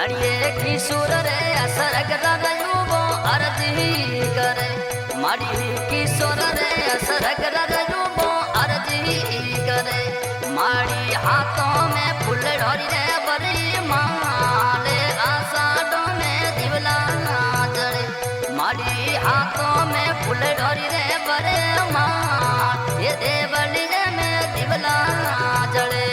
माड़िए किशोर रे असरग रयुबो अर्जी करे माड़ी किशोर रे असरग रयुबो अर्जी करे माड़ी हाथों में फूल ढोरी रे बरी माले आषाढ़ों में दिवला जड़े माड़ी हाथों में फूल ढोरी रे बरे माँ ये देवली में दिवला जड़े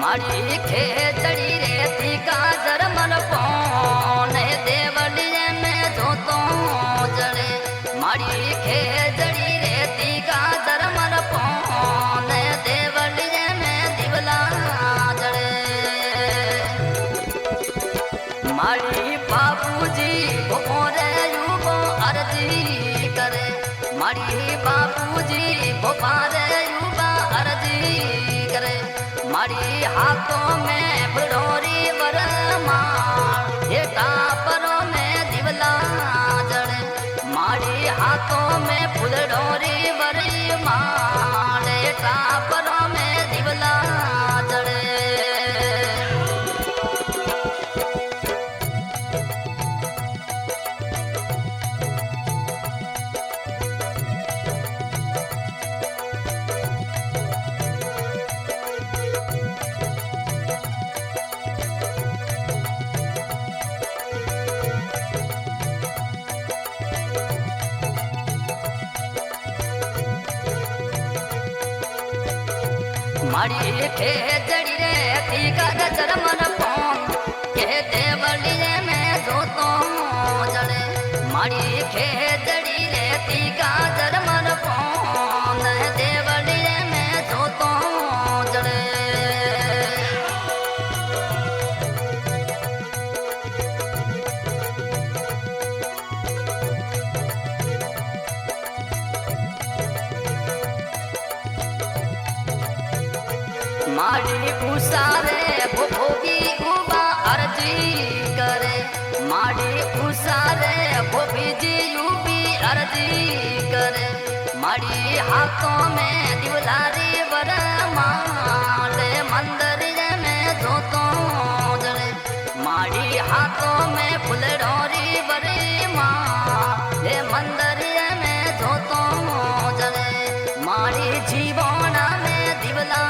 माड़ी खेचड़ी रेती काजर मन पौने देवलिए में जो तो जड़े माड़ी खेचड़ी रेती काजर मन पौने देवलिए में दिवला जड़े माड़ी बाबूजी भोरे युबो अर्जी करे माड़ी बाबूजी भोपारे युबा अर्जी करे माड़ी हाथों में भड़ोरी बरमा ये टापरों में दिवला जड़े माड़ी हाथों में फुलडोरी बरी माड़े टापरों में दिवला जड़े माड़ी खेचड़ी रे तीका गजर मन पौन के देवलिए में जो तो जड़े माड़ी खेचड़ी रे तीका गजर मन पौन देवलिए में जो तो जड़े माड़ी उसारे भोगी उबा अर्जी करे माड़ी उसारे भोबीजी यूबी अर्जी करे माड़ी हाथों में दिवलारी बरमा ले मंदिर में जो तो जड़े माड़ी हाथों में फुलडोरी बरी माँ ले मंदिर में जो तो जड़े माड़ी जीवना में दिवला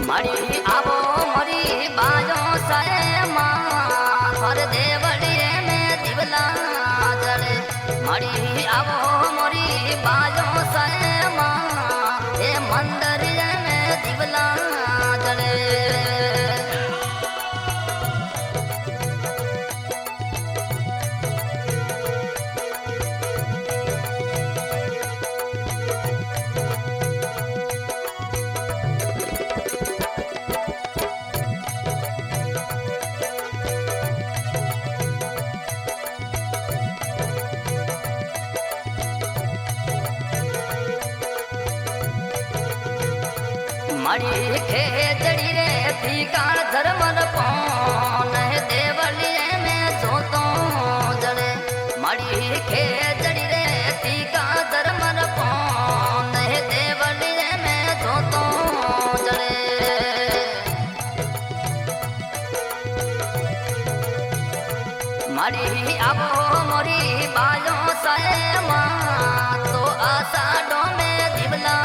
माड़ी आवो मोरी बाजो साए माँ हर देवलिए में दिवला जड़े माड़ी आवो मोरी बाजो साए माँ ये मंदिर में दिवला जड़े माड़ी खेचड़ी रे तीका धर्मन पौन देवलिए में जो तो जड़े माड़ी खेचड़ी रे तीका धर्मन पौन देवलिए में जो तो जड़े माड़ी आवो मोरी बाजो साए माँ तो आषाढ़ों में दिवला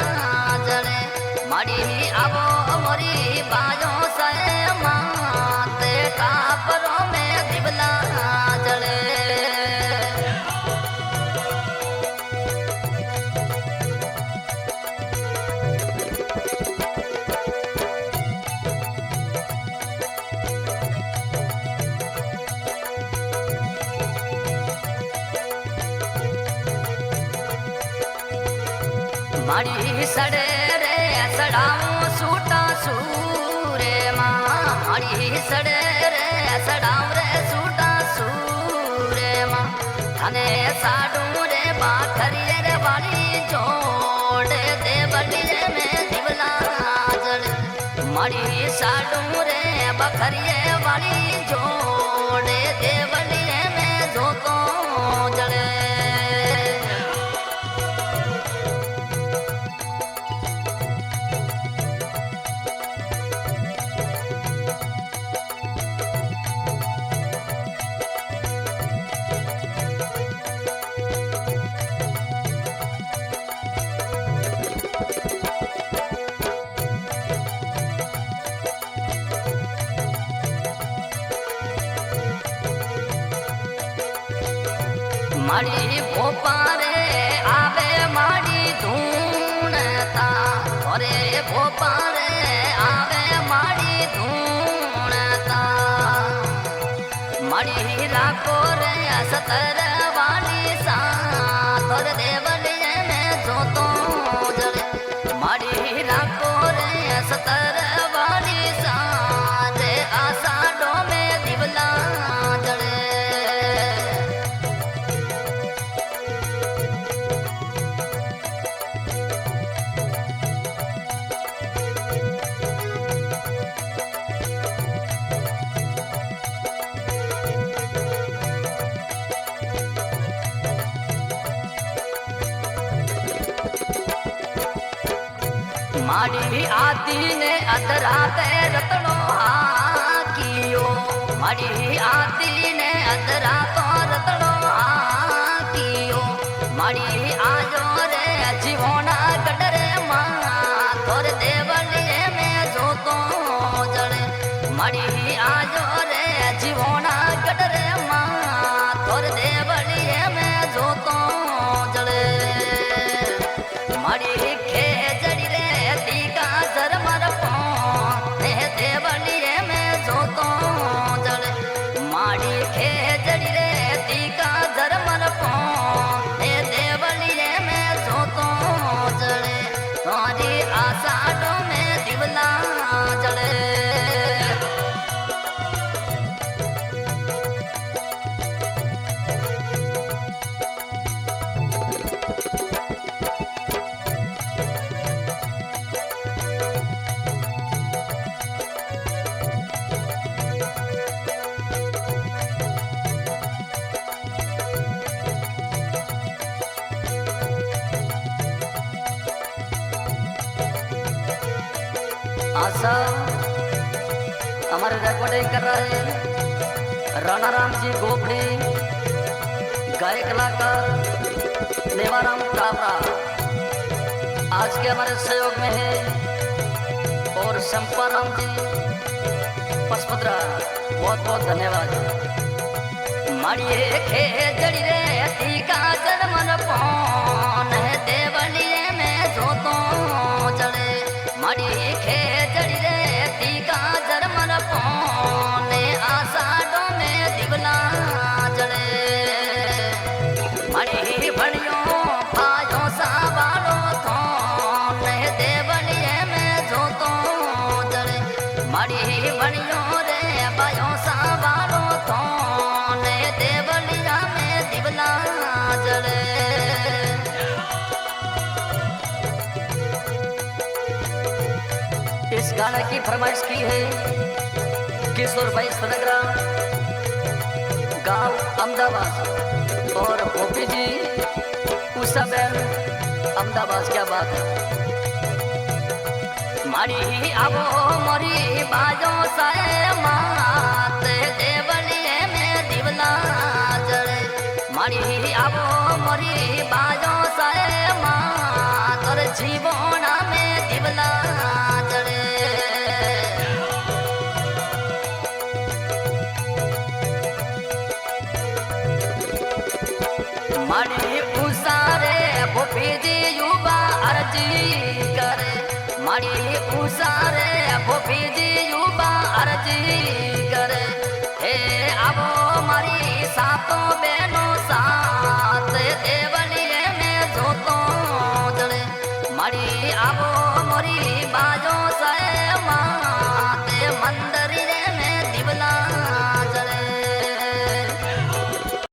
जड़े माड़ी आवो मोरी बाजो साए माँ ते टापरों में दिवला जड़े माड़ी सड़े रे सड़ाऊं सूटा सूरे माँ माड़ी सड़े रे सड़ाऊं रे सूटा सूरे माँ थाने साडू रे बाखरिए रे वाली जोड़े देवलिए में दिवला जड़े माड़ी साडू रे बखरिए वाली जोड़े देवलिए में जोतो जड़े माड़ी भोपारे आवे माड़ी धूणता अरे भोपारे आवे माड़ी धूणता माड़ी राको रे सतर वाली सा तोर देवलिए में जोतो जड़े माड़ी राको रे सतर वाली सा रे आषाढ़ो में दिवला जड़े माड़ी आती ने अदरा पे रतनो कियो माड़ी आती ने अदरा तो रतनो कियो माड़ी आजो रे जीवोना गडरे माँ तोर देवलिए में जोतो जड़े माड़ी आजो रे जीवोना गडरे माँ तोर देवलिए में जोतो जड़े माड़ी खे जड़ी रे टीका जरमर ने देवलिए में जोतो जड़े माड़ी खे जड़ी रे टीका जरमर ने देवलिए में जोतो जड़े तुम्हारी आषाढ़ों में दिवला जड़े आशा हमारे रिकॉर्डिंग कर रहे हैं राणाराम जी गोपड़ी गाय कलाकार नेवाराम काबरा आज के हमारे सहयोग में है और शंपाराम जी पसपद्रा बहुत बहुत धन्यवाद माड़िए खे जड़ी रे टीका जड़मन पौन है देवलिए में जोतो जड़े माड़ी खे जड़ी रे टीका जड़मन पौने आषाढ़ों में दिवला जड़े माड़ी बड़ियों भाइयों सावालो थोने देवलिए में जोतो जड़े माड़ी बड़ियों रे भाइयों सावालो थोने देवलिया में दिवला जड़े इस गाने की फरमाइश की है किशोर भाई सनगरा गांव अहमदाबाद और भोपी जी उषा बहन अहमदाबाद। क्या बात है माड़ी आवो मोरी बाजो साए मात देवलिए में दिवला जड़े माड़ी आवो मोरी बाजो साए मात और जीवोना में दिवला जड़े माड़ी उसारे भोपी जी युवा अर्जी करे माड़ी उसारे भोपी जी युवा अर्जी करे हे आवो मारी सातों बहनों साथ देवलिए में जोतो जड़े આવો મોરી બાજો સે માં